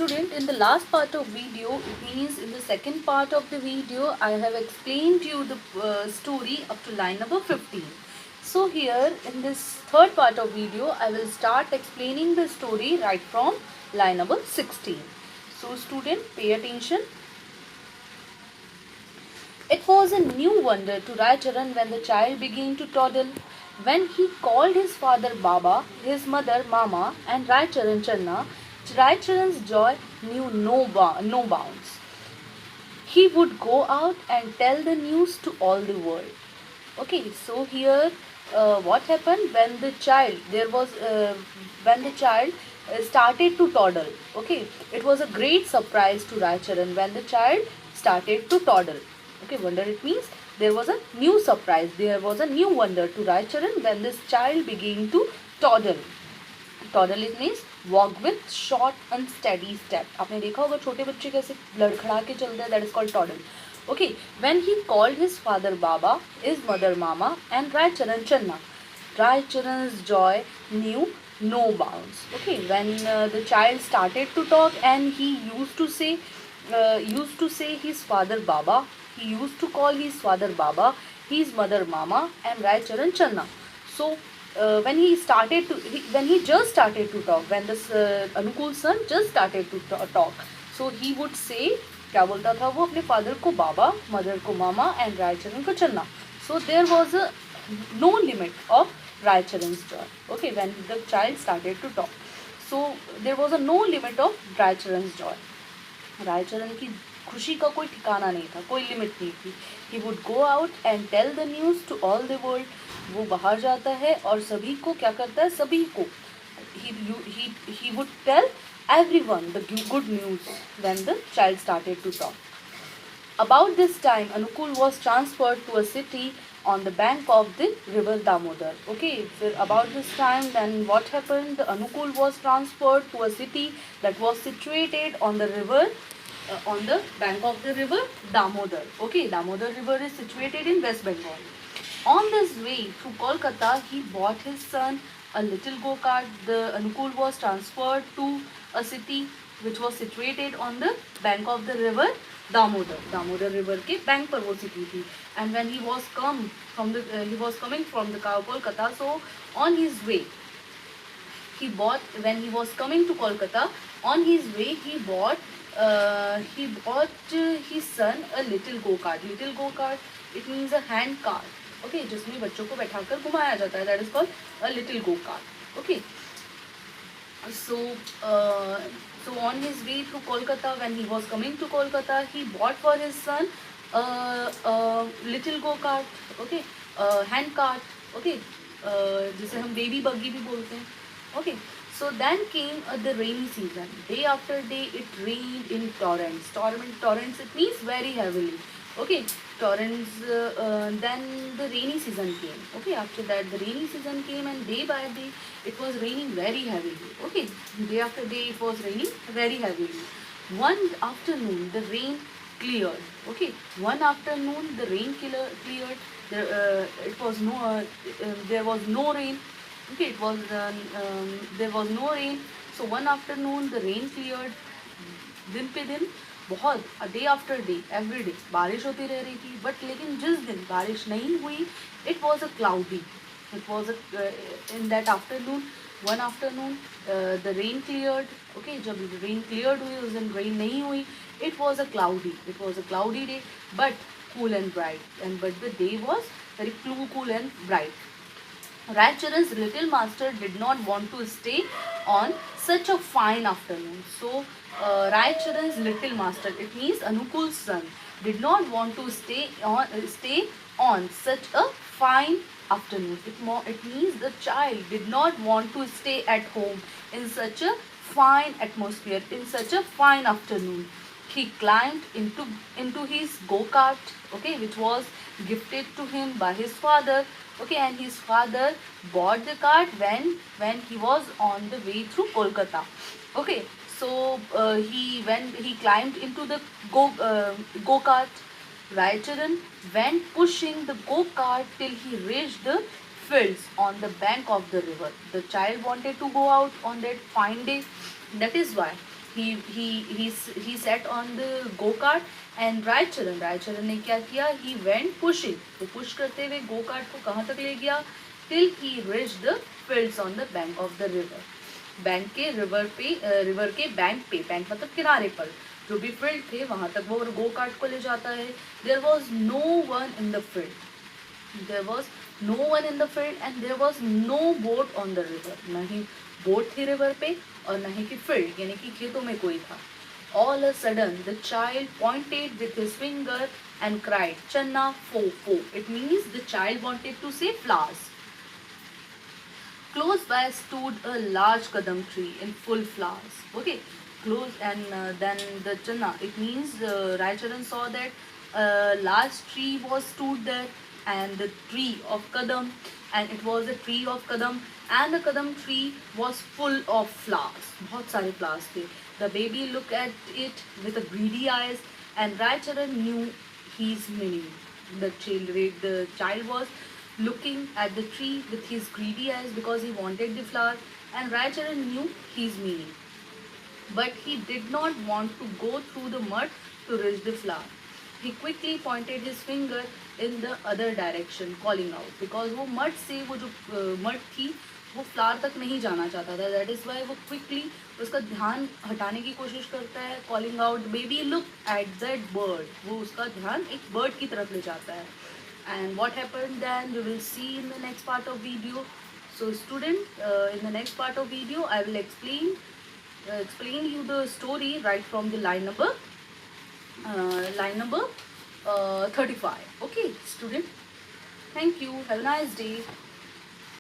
student, in the last part of video, it means in the second part of the video, I have explained you the story up to line number 15. So here in this third part of video, I will start explaining the story right from line number 16. So student, pay attention. It was a new wonder to Rai Charan when the child began to toddle. When he called his father Baba, his mother Mama, and Rai Charan Channa, Rai Charan's joy knew no bounds. He would go out and tell the news to all the world. Okay, so here what happened when the child started to toddle. Okay, it was a great surprise to Rai Charan when the child started to toddle. Okay, wonder it means there was a new surprise, there was a new wonder to Rai Charan when this child began to toddle. Toddle it means walk with short and steady step. आपने देखा होगा छोटे बच्चे कैसे लड़खड़ा के चलते हैं, that is called toddle. Okay, when he called his father baba, his mother mama and Rai Charan Channa, Rai चरण's joy knew no bounds. Okay, when the child started to talk and he used to say his father baba, he used to call his father baba, his mother mama and Rai Charan Channa. So when he just started to talk, when this Anukul son just started to talk, so he would say, क्या बोलता था वो अपने father को बाबा, mother को मामा and Raicharan को चन्ना. So there was no limit of Raicharan's joy. Okay, when the child started to talk, so there was a no limit of Raicharan's joy. Raicharan की खुशी का कोई ठिकाना नहीं था, कोई लिमिट नहीं थी. He would go out and tell the news to all the world. वो बाहर जाता है और सभी को क्या करता है, सभी को he would tell everyone the good news when the child started to talk. About this time, Anukul was transferred to a city on the bank of the river Damodar. Okay, so about this time, then what happened? Anukul was transferred to a city that was situated on the river, on the bank of the river Damodar. Okay, Damodar river is situated in West Bengal. On this way through Kolkata, he bought his son a little go-kart. The Anukul was transferred to a city which was situated on the bank of the river Damodar. Damodar river के bank पर वो city थी. And when he was coming from the Kolkata, so on his way when he was coming to Kolkata, on his way he bought his son a little go-kart. Little go-kart, it means a hand cart. Okay, जिसमें बच्चों को बैठाकर घुमाया जाता है, that is called a little go-kart. Okay, so on his way through Kolkata, when he was coming to Kolkata, he bought for his son a little go-kart. Okay, hand cart. Okay, जिसे हम baby buggy भी बोलते हैं. Okay, so then came the rainy season. Day after day it rained in torrents. Torrents, it means very heavily. Okay, torrents. Then the rainy season came. Okay, after that the rainy season came, and day by day it was raining very heavily. Okay, day after day it was raining very heavily. One afternoon the rain cleared. Okay, one afternoon the rain cleared. There was no rain. Okay, there was no rain. So one afternoon the rain cleared. दिन पे दिन बहुत day after day every day बारिश होती रह रही थी. But लेकिन जिस दिन बारिश नहीं हुई, it was a cloudy. It was in that afternoon, one afternoon the rain cleared. Okay, जब रेन क्लियर्ड हुई उस दिन रेन नहीं हुई. It was a cloudy day, but cool and bright. And but the day was very cool and bright. Rai Charan's little master did not want to stay on such a fine afternoon. So Rai Charan's little master, it means Anukul's son, did not want to stay on such a fine afternoon. It means the child did not want to stay at home in such a fine atmosphere, in such a fine afternoon. He climbed into his go-kart, okay, which was gifted to him by his father. Okay, and his father bought the cart when he was on the way through Kolkata. Okay, so when he climbed into the go-kart, Rai Charan went pushing the go-kart till he reached the fields on the bank of the river. The child wanted to go out on that fine day. That is why he sat on the go kart and Raicharan ने क्या किया, he went pushing, तो push करते हुए go kart को कहाँ तक ले गया, till he reached the fields on the bank of the river, bank के रिवर के बैंक मतलब किनारे पर जो भी फील्ड थे वहां तक वो गो कार्ट को ले जाता है. There was no one in the field, there was no one in the field and there was no boat on the river, ना ही बोट थी रिवर पे और ना ही कि फील्ड यानी कि खेतों में कोई था. All a sudden the child pointed with his finger and cried, Channa fo fo. It means the child wanted to say flowers. Close by stood a large kadam tree in full flowers. Okay, close and then the Channa. It means Raicharan saw that a large tree was stood there and the tree of kadam, and it was a tree of kadam and the kadam tree was full of flowers. बहुत सारे flowers थे. The baby looked at it with a greedy eyes and Raicharan knew his meaning. The child was looking at the tree with his greedy eyes because he wanted the flower, and Raicharan knew his meaning. But he did not want to go through the mud to reach the flower. He quickly pointed his finger in the other direction, calling out. Because वो mud से वो जो mud थी वो flower तक नहीं जाना चाहता था. दैट इज़ वाई वो क्विकली उसका ध्यान हटाने की कोशिश करता है. Calling out, baby look at that bird. वो उसका ध्यान एक बर्ड की तरफ ले जाता है. And what happened then you will see in the next part of video. So student, in the next part of video I will explain you the story right from the line number 35. Okay student, thank you, have a nice day.